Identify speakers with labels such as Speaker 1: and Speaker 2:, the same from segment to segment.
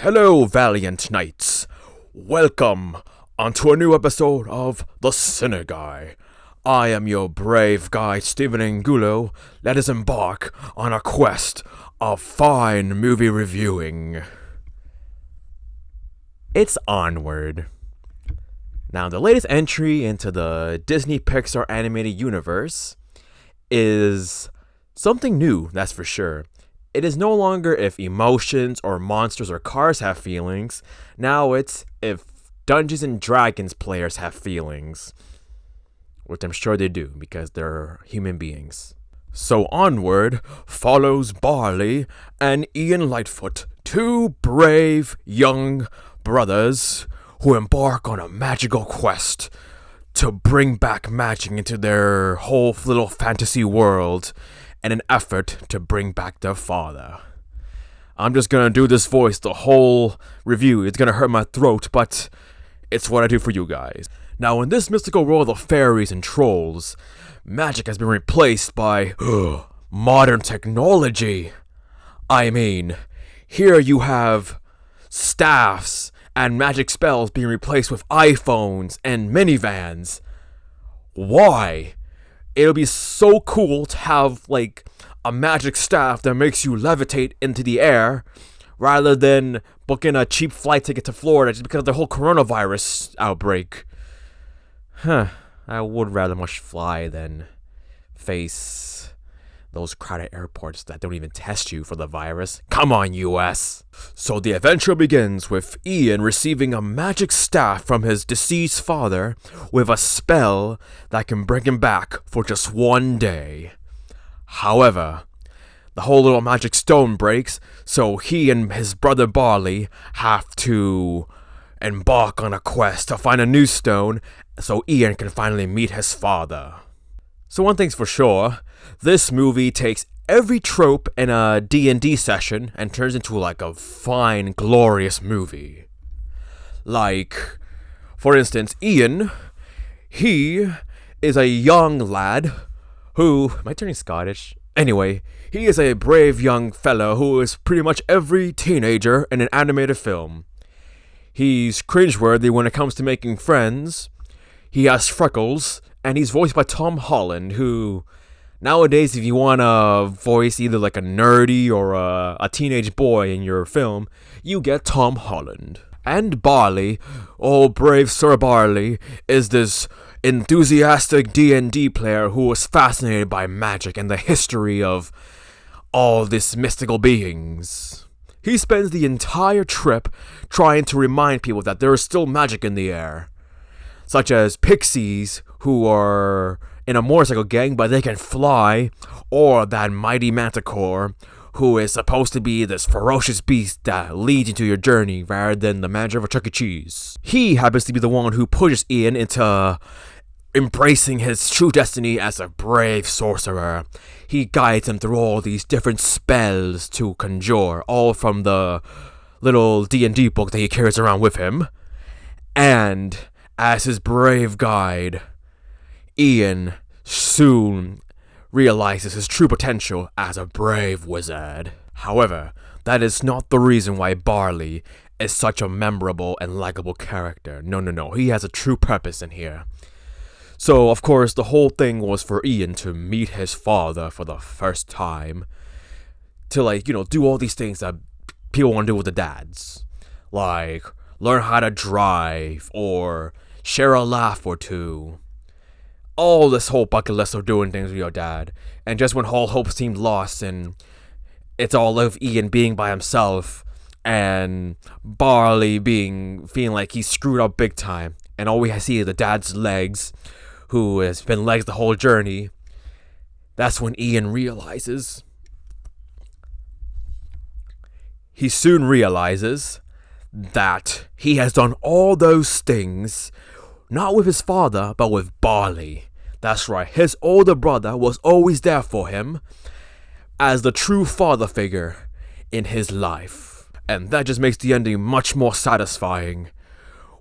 Speaker 1: Hello, valiant knights. Welcome onto a new episode of the CineGuy. I am your brave guide, Stephen Angulo. Let us embark on a quest of fine movie reviewing. It's Onward. Now, the latest entry into the Disney Pixar animated universe is something new, that's for sure. It is no longer if emotions or monsters or cars have feelings. Now it's if Dungeons and Dragons players have feelings. Which I'm sure they do, because they're human beings. So Onward follows Barley and Ian Lightfoot, two brave young brothers who embark on a magical quest to bring back magic into their whole little fantasy world in an effort to bring back their father. I'm just gonna do this voice the whole review. It's gonna hurt my throat, but it's what I do for you guys. Now, in this mystical world of fairies and trolls, magic has been replaced by modern technology. I mean, here you have staffs and magic spells being replaced with iPhones and minivans. Why? It'll be so cool to have, like, a magic staff that makes you levitate into the air rather than booking a cheap flight ticket to Florida just because of the whole coronavirus outbreak. I would rather much fly than face those crowded airports that don't even test you for the virus. Come on, US! So the adventure begins with Ian receiving a magic staff from his deceased father with a spell that can bring him back for just one day. However, the whole little magic stone breaks, so he and his brother Barley have to embark on a quest to find a new stone so Ian can finally meet his father. So one thing's for sure, this movie takes every trope in a D&D session and turns into like a fine, glorious movie. Like, for instance, Ian, he is a young lad who, am I turning Scottish? Anyway, he is a brave young fellow who is pretty much every teenager in an animated film. He's cringeworthy when it comes to making friends. He has freckles, and he's voiced by Tom Holland, who, nowadays, if you want to voice either like a nerdy or a teenage boy in your film, you get Tom Holland. And Barley, oh brave Sir Barley, is this enthusiastic D&D player who was fascinated by magic and the history of all these mystical beings. He spends the entire trip trying to remind people that there is still magic in the air, such as pixies who are in a motorcycle gang but they can fly, or that mighty manticore who is supposed to be this ferocious beast that leads into your journey rather than the manager of a Chuck E. Cheese. He happens to be the one who pushes Ian into embracing his true destiny as a brave sorcerer. He guides him through all these different spells to conjure, all from the little D&D book that he carries around with him. And as his brave guide, Ian soon realizes his true potential as a brave wizard. However, that is not the reason why Barley is such a memorable and likable character. No. He has a true purpose in here. So, of course, the whole thing was for Ian to meet his father for the first time. To, do all these things that people want to do with the dads. Like, learn how to drive, or share a laugh or two. All this whole bucket list of doing things with your dad. And just when all hope seemed lost and it's all of Ian being by himself and Barley feeling like he's screwed up big time, and all we see is the dad's legs, who has been legs the whole journey, that's when Ian realizes. He soon realizes that he has done all those things not with his father, but with Barley. That's right, his older brother was always there for him as the true father figure in his life. And that just makes the ending much more satisfying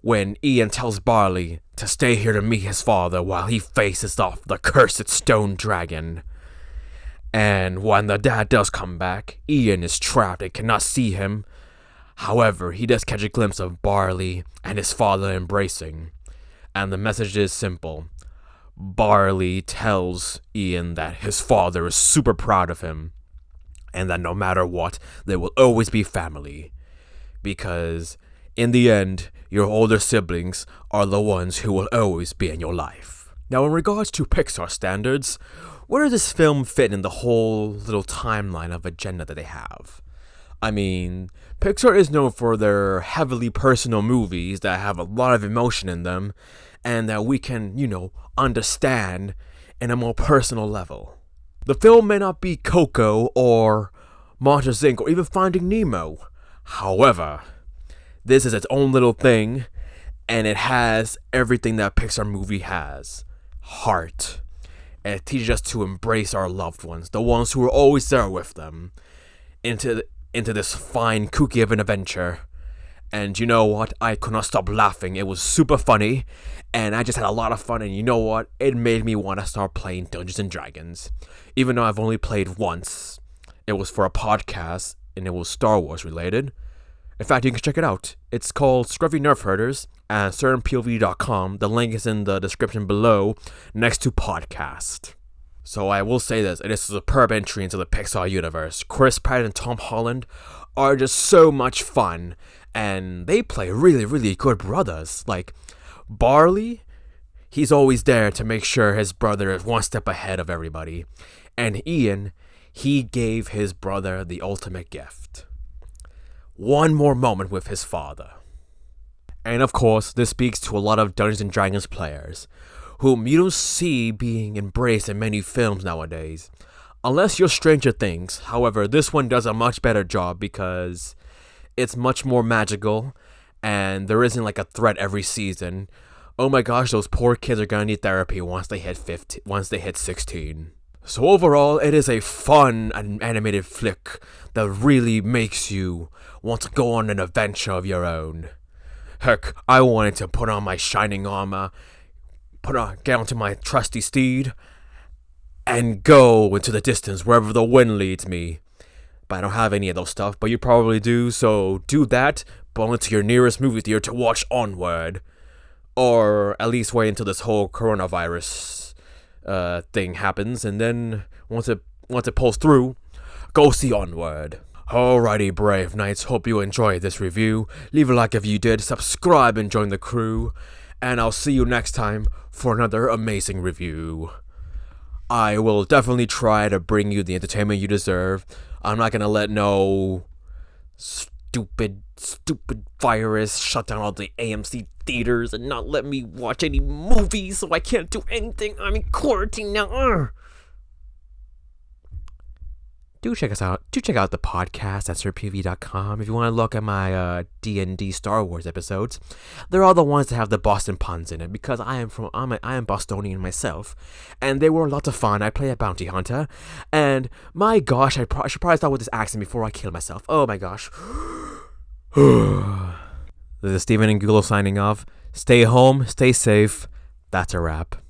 Speaker 1: when Ian tells Barley to stay here to meet his father while he faces off the cursed stone dragon. And when the dad does come back, Ian is trapped and cannot see him. However, he does catch a glimpse of Barley and his father embracing, and the message is simple. Barley tells Ian that his father is super proud of him, and that no matter what, there will always be family. Because, in the end, your older siblings are the ones who will always be in your life. Now, in regards to Pixar Standards, where does this film fit in the whole little timeline of agenda that they have? I mean, Pixar is known for their heavily personal movies that have a lot of emotion in them, and that we can, understand in a more personal level. The film may not be Coco or Monsters Inc. or even Finding Nemo. However, this is its own little thing, and it has everything that a Pixar movie has. Heart. And it teaches us to embrace our loved ones, the ones who are always there with them, into this fine kooky of an adventure. And you know what? I could not stop laughing. It was super funny, and I just had a lot of fun, and you know what? It made me want to start playing Dungeons & Dragons. Even though I've only played once. It was for a podcast, and it was Star Wars related. In fact, you can check it out. It's called Scruffy Nerf Herders at certainpov.com. The link is in the description below, next to podcast. So I will say this, it is a superb entry into the Pixar universe. Chris Pratt and Tom Holland are just so much fun, and they play really, really good brothers. Like, Barley, he's always there to make sure his brother is one step ahead of everybody. And Ian, he gave his brother the ultimate gift. One more moment with his father. And of course, this speaks to a lot of Dungeons & Dragons players, whom you don't see being embraced in many films nowadays. Unless you're Stranger Things. However, this one does a much better job because it's much more magical, and there isn't like a threat every season. Oh my gosh, those poor kids are gonna need therapy once they hit 16. So overall, it is a fun animated flick that really makes you want to go on an adventure of your own. Heck, I wanted to put on my shining armor, get onto my trusty steed, and go into the distance wherever the wind leads me. But I don't have any of those stuff, but you probably do, so do that, but only to your nearest movie theater to watch Onward. Or at least wait until this whole coronavirus thing happens, and then once it pulls through, go see Onward. Alrighty, brave knights, hope you enjoyed this review. Leave a like if you did, subscribe and join the crew, and I'll see you next time for another amazing review. I will definitely try to bring you the entertainment you deserve. I'm not gonna let no stupid virus shut down all the AMC theaters and not let me watch any movies, so I can't do anything. I'm in quarantine now. Do check us out. Do check out the podcast at sirpv.com if you want to look at my D&D Star Wars episodes. They're all the ones that have the Boston puns in it, because I am Bostonian myself, and they were lots of fun. I play a bounty hunter, and my gosh, I should probably start with this accent before I kill myself. Oh my gosh. This is Steven Angulo signing off. Stay home, stay safe. That's a wrap.